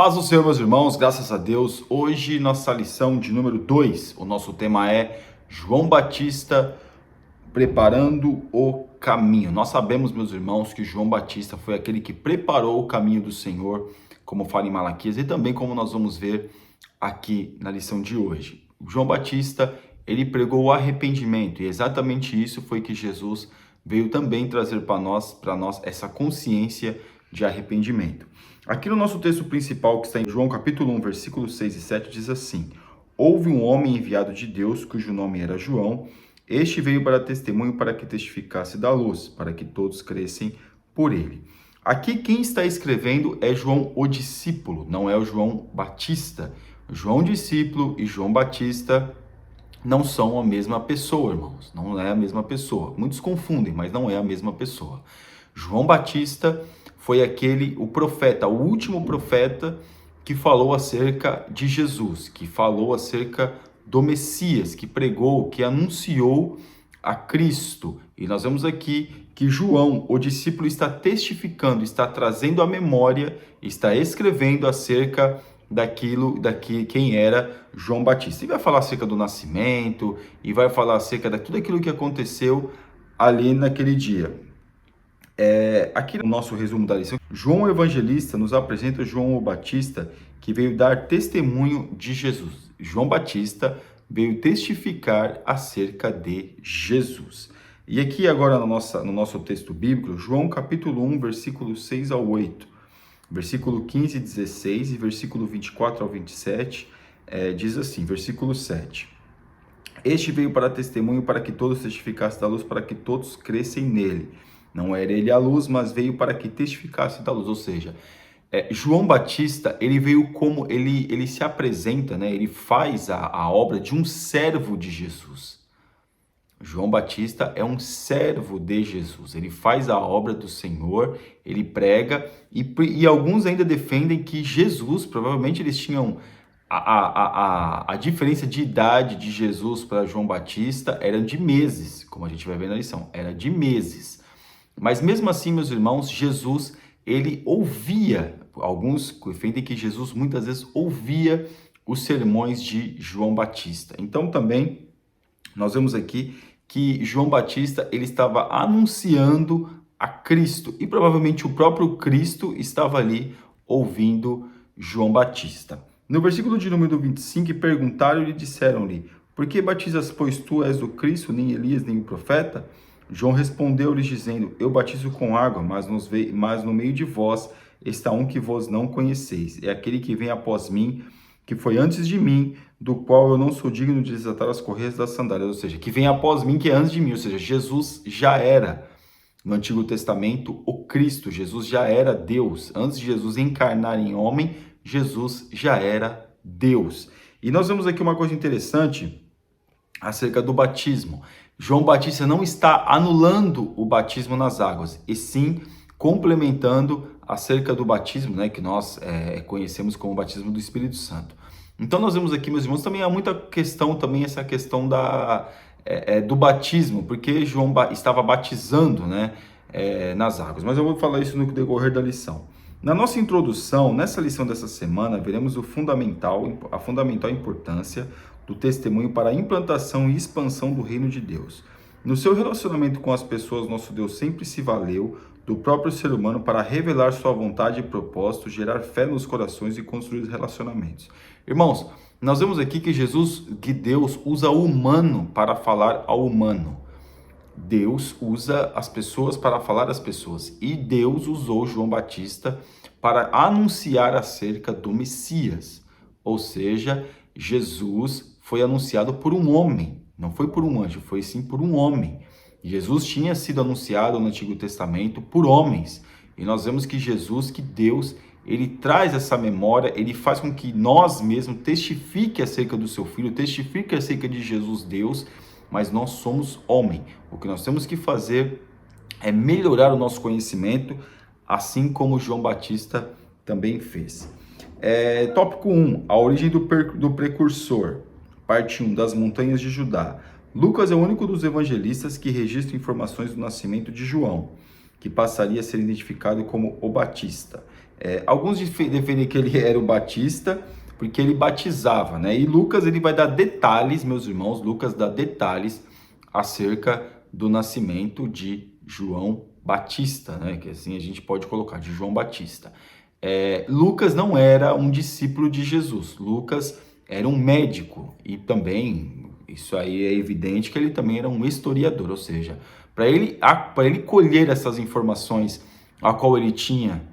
Paz do Senhor, meus irmãos, graças a Deus. Hoje, nossa lição de número 2, o nosso tema é João Batista preparando o caminho. Nós sabemos, meus irmãos, que João Batista foi aquele que preparou o caminho do Senhor, como fala em Malaquias, e também como nós vamos ver aqui na lição de hoje. João Batista, ele pregou o arrependimento, e exatamente isso foi que Jesus veio também trazer para nós essa consciência de arrependimento. Aqui no nosso texto principal, que está em João capítulo 1, versículos 6 e 7, diz assim: Houve um homem enviado de Deus, cujo nome era João. Este veio para testemunho, para que testificasse da luz, para que todos crescem por ele. Aqui quem está escrevendo é João o discípulo, não é o João Batista. João discípulo e João Batista não são a mesma pessoa, irmãos. Não é a mesma pessoa. Muitos confundem, mas não é a mesma pessoa. João Batista foi o profeta, o último profeta que falou acerca de Jesus, que falou acerca do Messias, que pregou, que anunciou a Cristo. E nós vemos aqui que João, o discípulo, está testificando, está trazendo à memória, está escrevendo acerca quem era João Batista. E vai falar acerca do nascimento, e vai falar acerca de tudo aquilo que aconteceu ali naquele dia. Aqui no nosso resumo da lição, João Evangelista nos apresenta João o Batista, que veio dar testemunho de Jesus. João Batista veio testificar acerca de Jesus. E aqui agora no nosso texto bíblico, João capítulo 1, versículos 6 ao 8, versículo 15 e 16 e versículo 24 ao 27, diz assim, versículo 7. Este veio para testemunho, para que todos testificassem da luz, para que todos crescem nele. Não era ele a luz, mas veio para que testificasse da luz. Ou seja, João Batista, ele veio como ele se apresenta, né? Ele faz a obra de um servo de Jesus. João Batista é um servo de Jesus. Ele faz a obra do Senhor, ele prega, e alguns ainda defendem que Jesus, provavelmente eles tinham a diferença de idade de Jesus para João Batista era de meses, como a gente vai ver na lição, era de meses. Mas mesmo assim, meus irmãos, Jesus, ele ouvia, alguns defendem que Jesus muitas vezes ouvia os sermões de João Batista. Então também nós vemos aqui que João Batista, ele estava anunciando a Cristo, e provavelmente o próprio Cristo estava ali ouvindo João Batista. No versículo de número 25, perguntaram-lhe e disseram-lhe: Por que batizas, pois tu és o Cristo, nem Elias, nem o profeta? João respondeu-lhes dizendo: Eu batizo com água, mas no meio de vós está um que vós não conheceis. É aquele que vem após mim, que foi antes de mim, do qual eu não sou digno de desatar as correias das sandálias. Ou seja, que vem após mim, que é antes de mim. Ou seja, Jesus já era, no Antigo Testamento, o Cristo. Jesus já era Deus. Antes de Jesus encarnar em homem, Jesus já era Deus. E nós vemos aqui uma coisa interessante acerca do batismo. João Batista não está anulando o batismo nas águas, e sim complementando acerca do batismo, né, que nós conhecemos como o batismo do Espírito Santo. Então nós vemos aqui, meus irmãos, também há muita questão, essa questão do batismo, porque João estava batizando, né, nas águas. Mas eu vou falar isso no decorrer da lição. Na nossa introdução, nessa lição dessa semana, veremos a fundamental importância do testemunho para a implantação e expansão do reino de Deus. No seu relacionamento com as pessoas, nosso Deus sempre se valeu do próprio ser humano para revelar sua vontade e propósito, gerar fé nos corações e construir relacionamentos. Irmãos, nós vemos aqui que Deus usa o humano para falar ao humano. Deus usa as pessoas para falar às pessoas. E Deus usou João Batista para anunciar acerca do Messias. Ou seja, Jesus foi anunciado por um homem, não foi por um anjo, foi sim por um homem. Jesus tinha sido anunciado no Antigo Testamento por homens. E nós vemos que Jesus, que Deus, ele traz essa memória, ele faz com que nós mesmos testifiquem acerca do seu Filho, testifiquem acerca de Jesus Deus, mas nós somos homem. O que nós temos que fazer é melhorar o nosso conhecimento, assim como João Batista também fez. Tópico 1, a origem do precursor. Parte 1, das montanhas de Judá. Lucas é o único dos evangelistas que registra informações do nascimento de João, que passaria a ser identificado como o Batista. Alguns defendem que ele era o Batista, porque ele batizava, né? E Lucas, ele vai dar detalhes, meus irmãos, Lucas dá detalhes acerca do nascimento de João Batista, né? Que assim a gente pode colocar, de João Batista. Lucas não era um discípulo de Jesus, Lucas era um médico e também, isso aí é evidente que ele também era um historiador, ou seja, para ele colher essas informações a qual ele tinha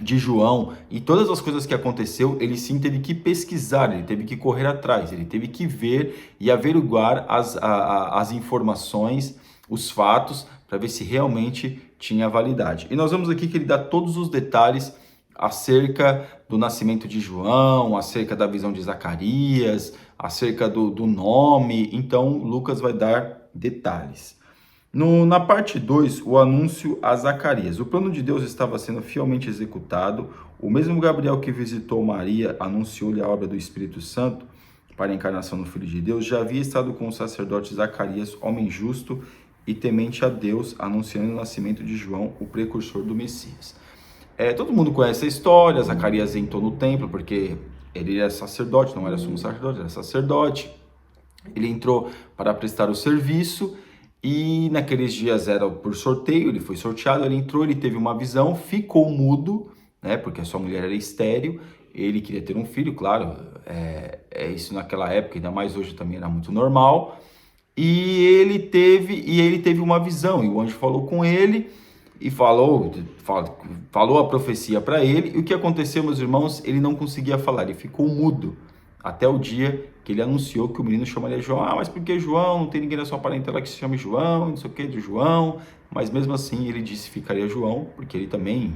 de João e todas as coisas que aconteceu, ele sim teve que pesquisar, ele teve que correr atrás, ele teve que ver e averiguar as informações, os fatos, para ver se realmente tinha validade. E nós vemos aqui que ele dá todos os detalhes acerca do nascimento de João, acerca da visão de Zacarias, acerca do nome. Então, Lucas vai dar detalhes. Na parte 2, o anúncio a Zacarias. O plano de Deus estava sendo fielmente executado. O mesmo Gabriel que visitou Maria, anunciou-lhe a obra do Espírito Santo para a encarnação do Filho de Deus, já havia estado com o sacerdote Zacarias, homem justo e temente a Deus, anunciando o nascimento de João, o precursor do Messias. Todo mundo conhece a história. Zacarias entrou no templo porque ele era sacerdote, não era sumo sacerdote, era sacerdote. Ele entrou para prestar o serviço e naqueles dias era por sorteio, ele foi sorteado, ele entrou, ele teve uma visão, ficou mudo, né, porque a sua mulher era estéril, ele queria ter um filho, claro, isso naquela época, ainda mais hoje também era muito normal, e ele teve uma visão, e o anjo falou com ele, e falou a profecia para ele, e o que aconteceu, meus irmãos, ele não conseguia falar, ele ficou mudo, até o dia que ele anunciou que o menino chamaria João. Mas por que João? Não tem ninguém na sua parentela que se chame João, não sei o que, de João. Mas mesmo assim ele disse que ficaria João, porque ele também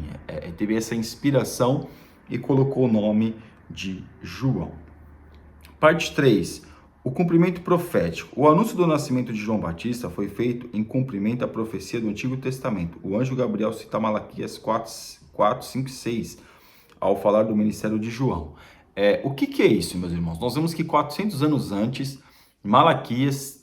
teve essa inspiração e colocou o nome de João. Parte 3. O cumprimento profético. O anúncio do nascimento de João Batista foi feito em cumprimento à profecia do Antigo Testamento. O anjo Gabriel cita Malaquias 4, 5 e 6, ao falar do ministério de João. O que é isso, meus irmãos? Nós vemos que 400 anos antes, Malaquias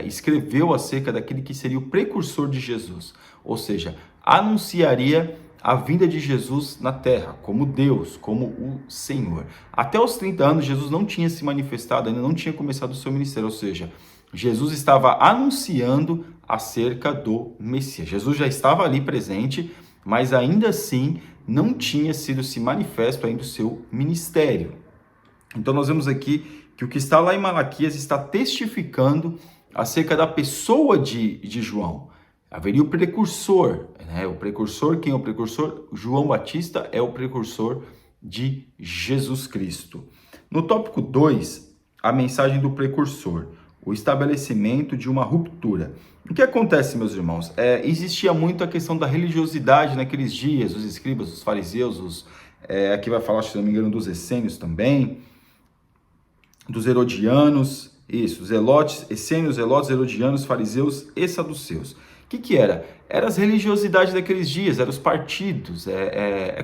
escreveu acerca daquele que seria o precursor de Jesus, ou seja, anunciaria a vinda de Jesus na terra, como Deus, como o Senhor. Até os 30 anos, Jesus não tinha se manifestado, ainda não tinha começado o seu ministério, ou seja, Jesus estava anunciando acerca do Messias. Jesus já estava ali presente, mas ainda assim não tinha sido se manifesto ainda o seu ministério. Então nós vemos aqui que o que está lá em Malaquias está testificando acerca da pessoa de João. Haveria o precursor, né? O precursor, quem é o precursor? João Batista é o precursor de Jesus Cristo. No tópico 2, a mensagem do precursor, o estabelecimento de uma ruptura. O que acontece, meus irmãos? Existia muito a questão da religiosidade naqueles dias, os escribas, os fariseus, aqui vai falar, se não me engano, dos essênios também, dos herodianos, isso, zelotes, essênios, zelotes, herodianos, fariseus e saduceus. O que era? Eram as religiosidades daqueles dias, eram os partidos,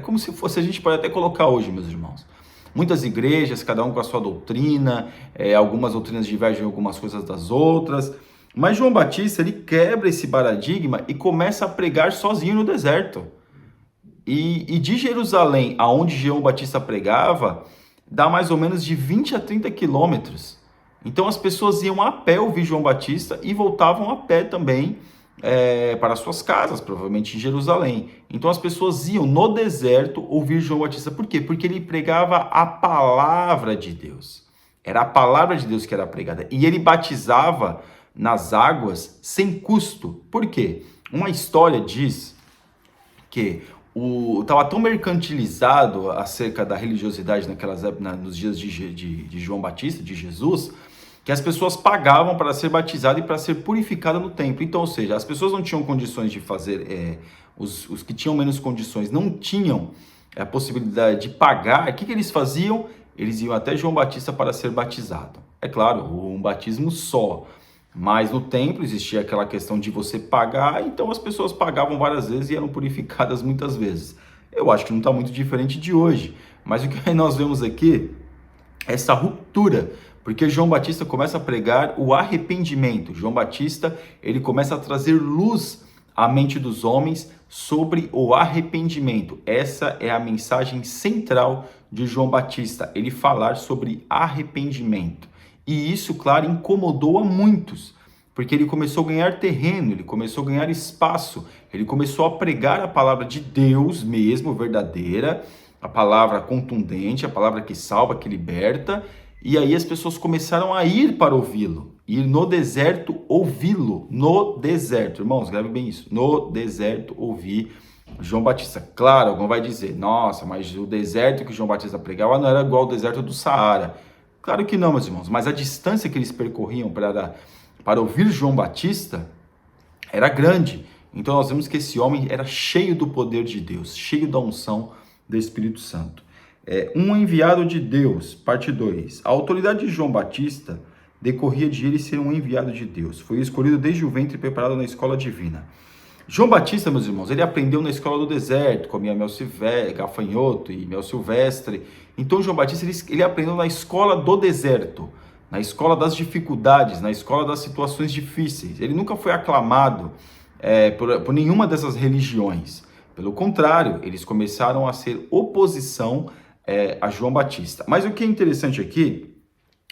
como se fosse, a gente pode até colocar hoje, meus irmãos. Muitas igrejas, cada um com a sua doutrina, algumas doutrinas divergem algumas coisas das outras, mas João Batista, ele quebra esse paradigma e começa a pregar sozinho no deserto. E de Jerusalém, aonde João Batista pregava, dá mais ou menos de 20 a 30 quilômetros. Então as pessoas iam a pé ouvir João Batista e voltavam a pé também para suas casas, provavelmente em Jerusalém. Então as pessoas iam no deserto ouvir João Batista. Por quê? Porque ele pregava a palavra de Deus. Era a palavra de Deus que era pregada. E ele batizava nas águas sem custo. Por quê? Uma história diz que estava tão mercantilizado acerca da religiosidade naquelas épocas, nos dias de João Batista, de Jesus, que as pessoas pagavam para ser batizada e para ser purificada no templo. Então, ou seja, as pessoas não tinham condições de fazer, os que tinham menos condições não tinham a possibilidade de pagar. O que eles faziam? Eles iam até João Batista para ser batizado. É claro, um batismo só. Mas no templo existia aquela questão de você pagar, então as pessoas pagavam várias vezes e eram purificadas muitas vezes. Eu acho que não está muito diferente de hoje. Mas o que nós vemos aqui é essa ruptura, porque João Batista começa a pregar o arrependimento. João Batista, ele começa a trazer luz a mente dos homens sobre o arrependimento. Essa é a mensagem central de João Batista, ele falar sobre arrependimento. E isso, claro, incomodou a muitos, porque ele começou a ganhar terreno, ele começou a ganhar espaço, ele começou a pregar a palavra de Deus mesmo, verdadeira, a palavra contundente, a palavra que salva, que liberta, e aí as pessoas começaram a ir para ouvi-lo, ir no deserto ouvi-lo, no deserto, irmãos, grave bem isso, no deserto ouvir João Batista. Claro, alguém vai dizer, nossa, mas o deserto que João Batista pregava não era igual ao deserto do Saara. Claro que não, meus irmãos, mas a distância que eles percorriam para ouvir João Batista era grande. Então nós vemos que esse homem era cheio do poder de Deus, cheio da unção do Espírito Santo. Um enviado de Deus, parte 2. A autoridade de João Batista decorria de ele ser um enviado de Deus. Foi escolhido desde o ventre e preparado na escola divina. João Batista, meus irmãos, ele aprendeu na escola do deserto, comia mel silvestre, gafanhoto e mel silvestre. Então João Batista, ele aprendeu na escola do deserto, na escola das dificuldades, na escola das situações difíceis. Ele nunca foi aclamado por nenhuma dessas religiões. Pelo contrário, eles começaram a ser oposição a João Batista. Mas o que é interessante aqui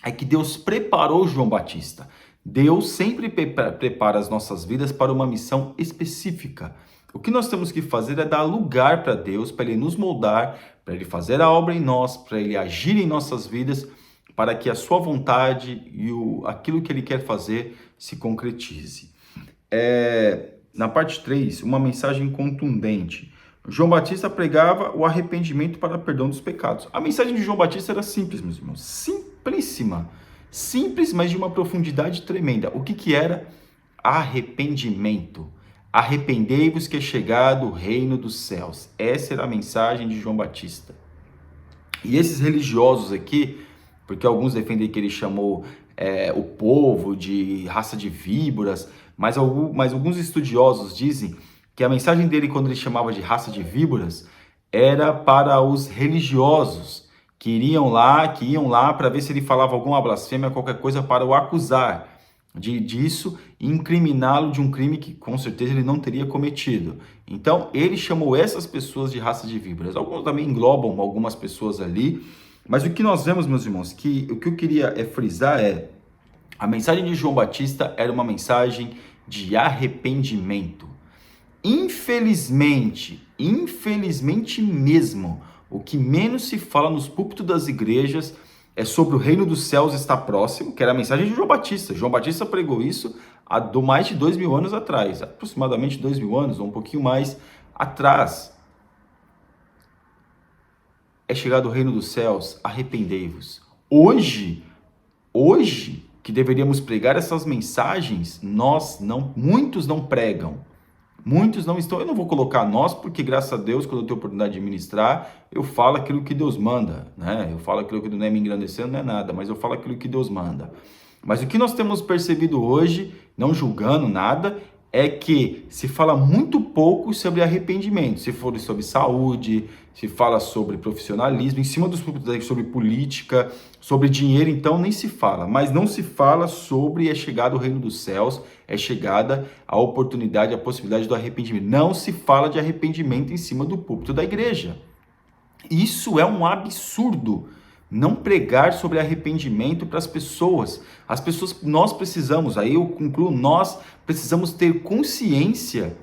é que Deus preparou João Batista. Deus sempre prepara as nossas vidas para uma missão específica. O que nós temos que fazer é dar lugar para Deus, para Ele nos moldar, para Ele fazer a obra em nós, para Ele agir em nossas vidas, para que a sua vontade e aquilo que Ele quer fazer se concretize. Na parte 3, uma mensagem contundente. João Batista pregava o arrependimento para perdão dos pecados. A mensagem de João Batista era simples, meus irmãos, simplíssima. Simples, mas de uma profundidade tremenda. O que era? Arrependimento. Arrependei-vos que é chegado o reino dos céus. Essa era a mensagem de João Batista. E esses religiosos aqui, porque alguns defendem que ele chamou o povo de raça de víboras, mas alguns estudiosos dizem que a mensagem dele, quando ele chamava de raça de víboras, era para os religiosos, que iam lá para ver se ele falava alguma blasfêmia, qualquer coisa, para o acusar disso e incriminá-lo de um crime que com certeza ele não teria cometido. Então ele chamou essas pessoas de raça de víboras. Alguns também englobam algumas pessoas ali, mas o que nós vemos, meus irmãos, que o que eu queria frisar a mensagem de João Batista era uma mensagem de arrependimento. Infelizmente mesmo, o que menos se fala nos púlpitos das igrejas é sobre o reino dos céus estar próximo, que era a mensagem de João Batista. João Batista pregou isso há mais de 2.000 anos atrás, aproximadamente 2.000 anos, ou um pouquinho mais atrás. É chegado o reino dos céus, arrependei-vos. Hoje, que deveríamos pregar essas mensagens, muitos não pregam. Muitos não estão, eu não vou colocar nós, porque graças a Deus, quando eu tenho a oportunidade de ministrar, eu falo aquilo que Deus manda, né? Eu falo aquilo que não é me engrandecendo, não é nada, mas eu falo aquilo que Deus manda. Mas o que nós temos percebido hoje, não julgando nada, é que se fala muito pouco sobre arrependimento. Se for sobre saúde, se fala sobre profissionalismo, em cima dos púlpitos sobre política, sobre dinheiro, então nem se fala. Mas não se fala sobre é chegado o reino dos céus, é chegada a oportunidade, a possibilidade do arrependimento. Não se fala de arrependimento em cima do púlpito da igreja. Isso é um absurdo. Não pregar sobre arrependimento para as pessoas. As pessoas, nós precisamos, aí eu concluo, nós precisamos ter consciência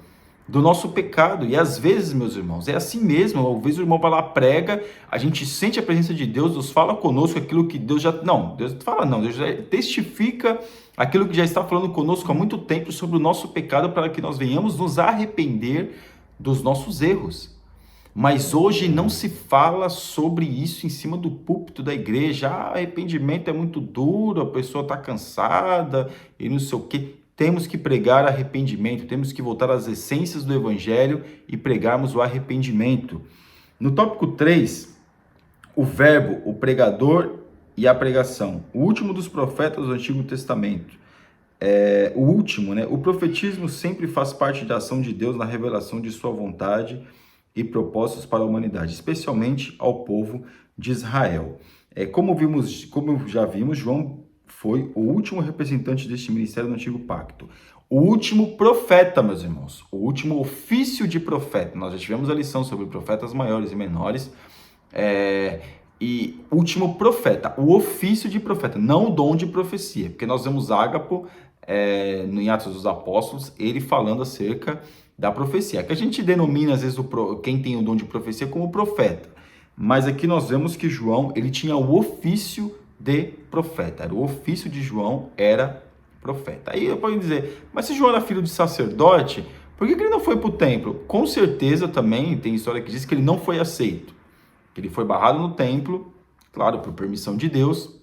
do nosso pecado. E às vezes, meus irmãos, é assim mesmo. Às vezes o irmão vai lá, prega, a gente sente a presença de Deus, Deus fala conosco aquilo que Deus já... Não, Deus fala não, Deus já testifica aquilo que já está falando conosco há muito tempo sobre o nosso pecado, para que nós venhamos nos arrepender dos nossos erros. Mas hoje não se fala sobre isso em cima do púlpito da igreja. Arrependimento é muito duro, a pessoa está cansada e não sei o quê. Temos que pregar arrependimento, temos que voltar às essências do evangelho e pregarmos o arrependimento. No tópico 3, o verbo, o pregador e a pregação. O último dos profetas do Antigo Testamento. O último, né? O profetismo sempre faz parte da ação de Deus na revelação de sua vontade e propósitos para a humanidade, especialmente ao povo de Israel. Como já vimos, João foi o último representante deste ministério no Antigo Pacto. O último profeta, meus irmãos. O último ofício de profeta. Nós já tivemos a lição sobre profetas maiores e menores. E último profeta. O ofício de profeta, não o dom de profecia. Porque nós vemos Ágapo, em Atos dos Apóstolos, ele falando acerca da profecia. Que a gente denomina, às vezes, quem tem o dom de profecia como profeta. Mas aqui nós vemos que João, ele tinha o ofício de profeta. O ofício de João era profeta. Aí eu posso dizer, mas se João era filho de sacerdote, por que ele não foi para o templo? Com certeza também tem história que diz que ele não foi aceito. Que ele foi barrado no templo, claro, por permissão de Deus,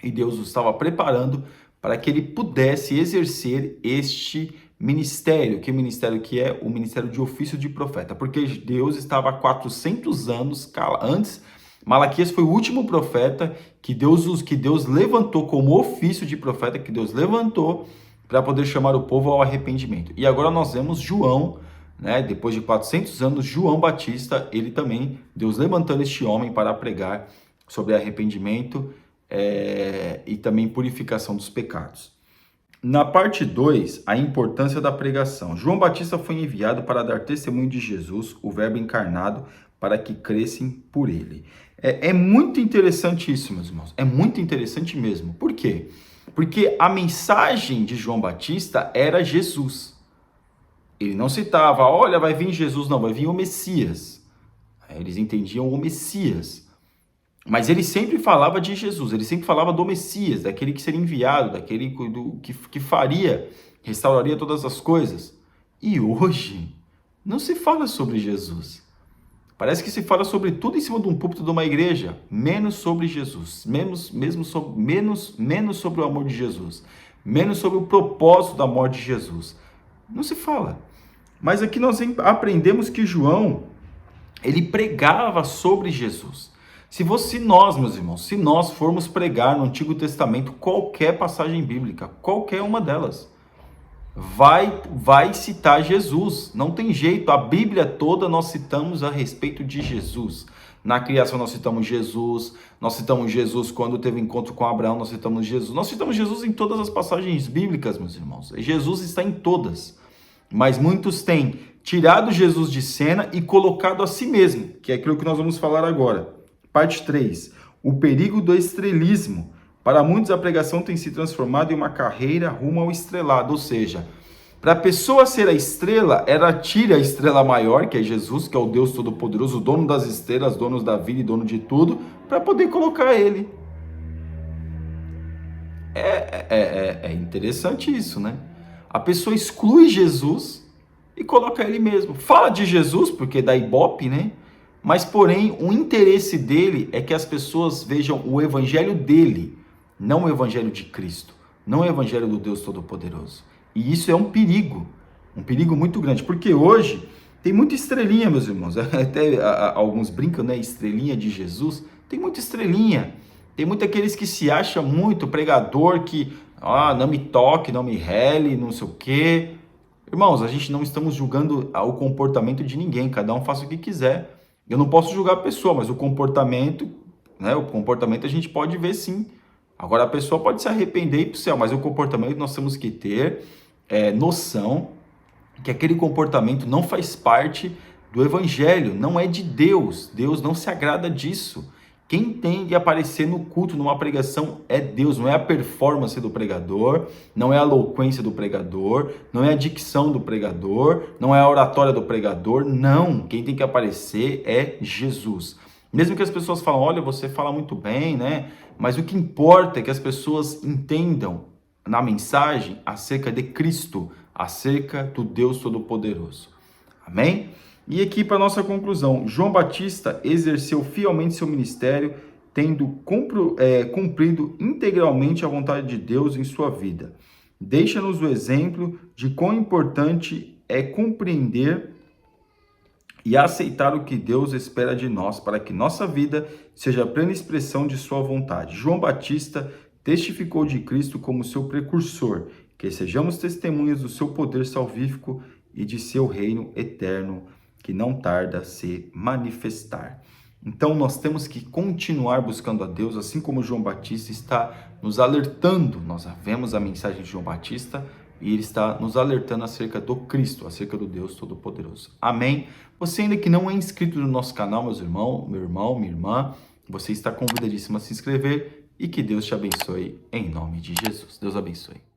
e Deus o estava preparando para que ele pudesse exercer este ministério. Que ministério que é? O ministério de ofício de profeta. Porque Deus estava há 400 anos antes. Malaquias foi o último profeta que Deus levantou como ofício de profeta, que Deus levantou para poder chamar o povo ao arrependimento. E agora nós vemos João, né, depois de 400 anos, João Batista, ele também, Deus levantando este homem para pregar sobre arrependimento e também purificação dos pecados. Na parte 2, a importância da pregação. João Batista foi enviado para dar testemunho de Jesus, o verbo encarnado, para que crescem por ele. É muito interessante isso, meus irmãos. É muito interessante mesmo. Por quê? Porque a mensagem de João Batista era Jesus. Ele não citava, olha, vai vir Jesus, não, vai vir o Messias. Eles entendiam o Messias. Mas ele sempre falava de Jesus, ele sempre falava do Messias, daquele que seria enviado, daquele que faria, restauraria todas as coisas. E hoje não se fala sobre Jesus. Parece que se fala sobre tudo em cima de um púlpito de uma igreja, menos sobre Jesus, menos sobre o amor de Jesus, menos sobre o propósito da morte de Jesus. Não se fala. Mas aqui nós aprendemos que João, ele pregava sobre Jesus. Se nós, meus irmãos, se nós formos pregar no Antigo Testamento qualquer passagem bíblica, qualquer uma delas, vai citar Jesus, não tem jeito, a Bíblia toda nós citamos a respeito de Jesus. Na criação nós citamos Jesus quando teve encontro com Abraão, nós citamos Jesus em todas as passagens bíblicas, meus irmãos. Jesus está em todas, mas muitos têm tirado Jesus de cena e colocado a si mesmo, que é aquilo que nós vamos falar agora. Parte 3, o perigo do estrelismo. Para muitos, a pregação tem se transformado em uma carreira rumo ao estrelado, ou seja, para a pessoa ser a estrela, ela tira a estrela maior, que é Jesus, que é o Deus Todo-Poderoso, o dono das estrelas, dono da vida e dono de tudo, para poder colocar ele. É interessante isso, né? A pessoa exclui Jesus e coloca ele mesmo. Fala de Jesus, porque dá ibope, né? Mas, porém, o interesse dele é que as pessoas vejam o evangelho dele, não o evangelho de Cristo, não o evangelho do Deus Todo-Poderoso. E isso é um perigo muito grande, porque hoje tem muita estrelinha, meus irmãos, até alguns brincam, né, estrelinha de Jesus, tem muita estrelinha, tem muito aqueles que se acham muito pregador, que, não me toque, não me rele, não sei o quê. Irmãos, a gente não estamos julgando o comportamento de ninguém, cada um faça o que quiser. Eu não posso julgar a pessoa, mas o comportamento, né, a gente pode ver sim. Agora a pessoa pode se arrepender e ir para o céu, mas o comportamento nós temos que ter noção que aquele comportamento não faz parte do evangelho, não é de Deus. Deus não se agrada disso. Quem tem que aparecer no culto, numa pregação, é Deus, não é a performance do pregador, não é a eloquência do pregador, não é a dicção do pregador, não é a oratória do pregador, não. Quem tem que aparecer é Jesus. Mesmo que as pessoas falem, olha, você fala muito bem, né? Mas o que importa é que as pessoas entendam na mensagem acerca de Cristo, acerca do Deus Todo-Poderoso. Amém? E aqui para nossa conclusão, João Batista exerceu fielmente seu ministério, tendo cumprido integralmente a vontade de Deus em sua vida. Deixa-nos o exemplo de quão importante é compreender e aceitar o que Deus espera de nós, para que nossa vida seja a plena expressão de sua vontade. João Batista testificou de Cristo como seu precursor, que sejamos testemunhas do seu poder salvífico e de seu reino eterno, que não tarda a se manifestar. Então nós temos que continuar buscando a Deus, assim como João Batista está nos alertando. Nós vemos a mensagem de João Batista e ele está nos alertando acerca do Cristo, acerca do Deus Todo-Poderoso. Amém? Você ainda que não é inscrito no nosso canal, meu irmão, minha irmã, você está convidadíssimo a se inscrever e que Deus te abençoe em nome de Jesus. Deus abençoe.